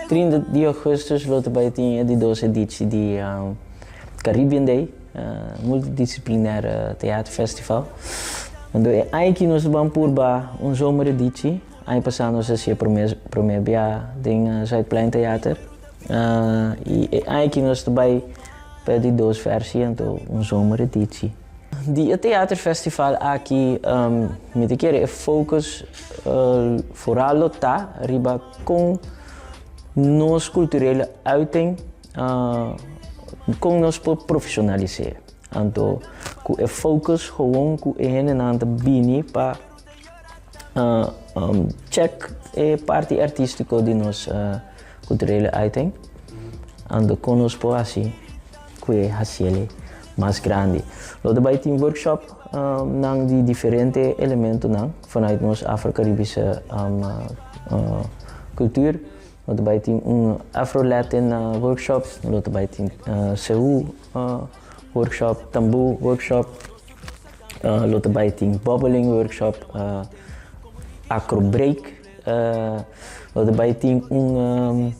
30 de augustus laten wij die doos editie die Caribbean Day, multidisciplinaire theaterfestival. En door eigenlijk nos Bampurba een zomereditie. Ai passando se sia promebia ding Zuidplein Theater. Eigenlijk nos erbij bij die doos versie en een zomereditie. Die theaterfestival aqui met een keer focus vooral lota riba com nos culturele uiting com nos profissionaliseren. Anto ku e focus gewoon ku e henen aan de bini pa check e parte artístico de nos culturele uiting. Ando com nos poasi ku e hasiele mais grande. Lo daarbij team workshop nang die differente elementen nang vanuit nos Afro-Caribische cultuur. Lo daarbij team een Afro-Latin workshop. Lo daarbij team Sehu workshop, Tamboe workshop. Lo daarbij team bubbling workshop, acro break. Lo daarbij team een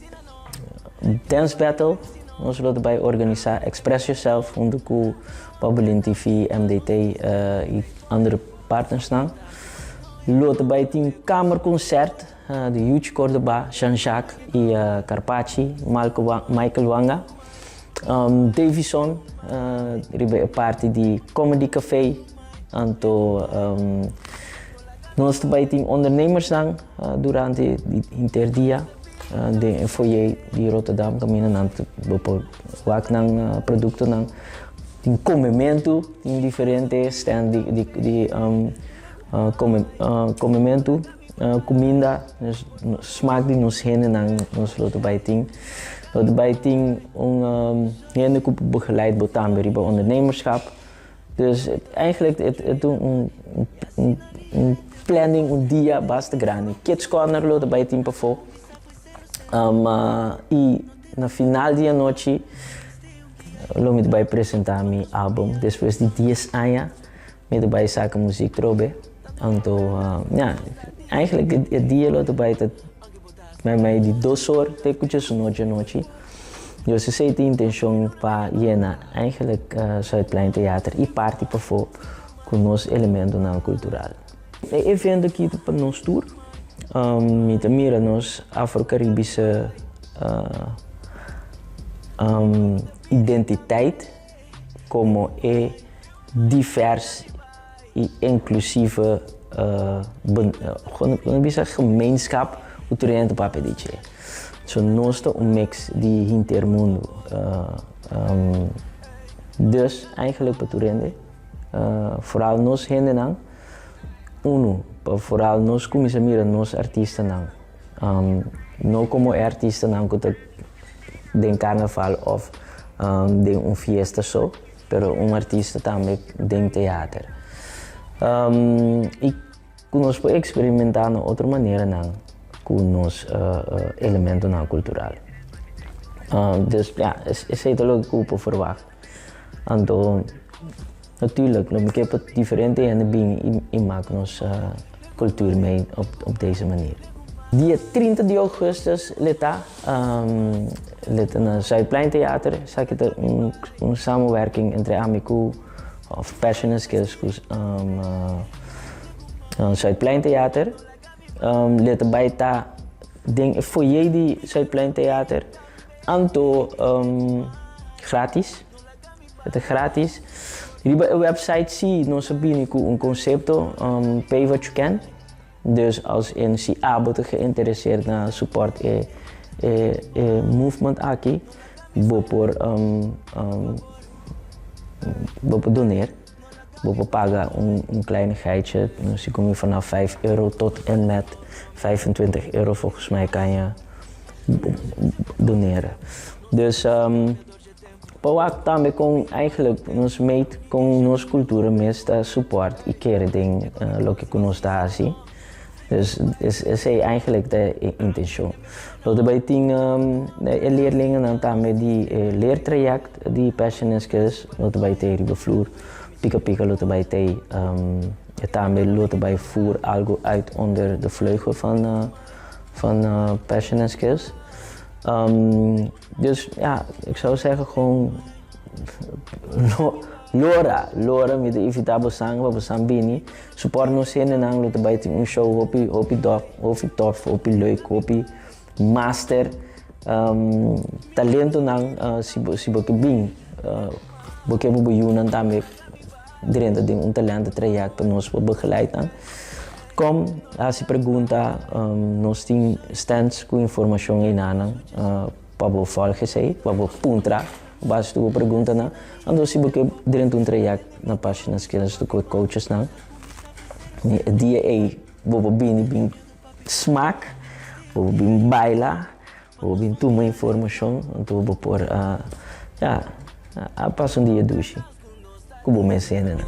dance battle. Ons willen erbij organiseren, Express Yourself, Onderkoe, Babbelin TV, MDT en andere partners. Lot erbij team kamerconcert, de Huge Cordoba, Jean-Jacques en Carpacci, Michael Wanga. Davison, een party die Comedy Café, anto ons erbij team ondernemers durante die interdia. De foyer di Rotterdam kami na wak ng produkto ng comimento in diferente stand di comimento comida smaak di nos henen ng nos lote baiting henen ko begeleid botam bij ondernemerschap. Dus eigenlijk het een planning een dia basta grande. Kids corner lote baiting pafo. E na final dia noite lo met bij apresentar mi album depois de 10 anos met bij zaken muziek trobe anto ja eigenlijk het dia lo erbij dat met mij die 2 horas te escuchas noche yo se sei de intention pa jena eigenlijk Zuidplein Theater e party pafo com nos elemento na cultural e evento aqui para nos tour met mira nos Afro-Caribische identiteit como divers en inclusieve gemeenschap uteriente papedice. So nosto een mix die intermundo. Dus eigenlijk beturende vooral nos henden uno. Vooral nos comisamieren nos artiesten no como artiesten que den carnaval of den un fiesta so, pero un artista também den teater. E nos pode experimentar de outra maneira com nos elementos cultural. Dus ja, is het ook goed verwacht. Anto natuurlijk, ik heb het differente en de maak ons cultuur mee op deze manier. Die 30 de augustus leta een Zuidplein Theater, zag ik er een samenwerking entre Amicu of Passion Skills Zuidplein Theater. Leta bij ta ding foyer die Zuidplein Theater, anto gratis. Het is gratis. Op de website zie je een concept, pay what you can. Dus als je geïnteresseerd naar support movement aki, bopor doneer, bopor paga een kleinigheidje. Dus je komt vanaf €5 tot en met €25 volgens mij kan je doneren. Dus Pawak também com eigenlijk nos meet com nos cultura mesmo support e querer ding lo que nos dá assim. Dus is eigenlijk de intentie. Lo daarbij ting leerlingen dan também die leertraject die passion skills lo daarbij te ribe vloer pika lo daarbij te je daarmee laten bij voer algo uit onder de vleugel van Passion and Skills. Dus ja, ik zou zeggen gewoon Lora met de Ivitabel Sang, we zijn bini. Support no zin en aan laten bij een show, hopi tof, hopi leuk, hopi master. Talento nang si boke bing. Boke bo yunan daarmee erin dat ding talento traject per nos wordt begeleid aan. Kom, als je pergunta, nos ting stands com informação in aan, pabo volgen zij, pabo puntra, bas tu pergunta na, ando si boke erin un traject na Passion and Skills tu coaches na. Die bobo bing smaak, bobo bing baila, bobo bing tu uma informação, tu bobo por ja, pas un dia douche. Kubo mensen.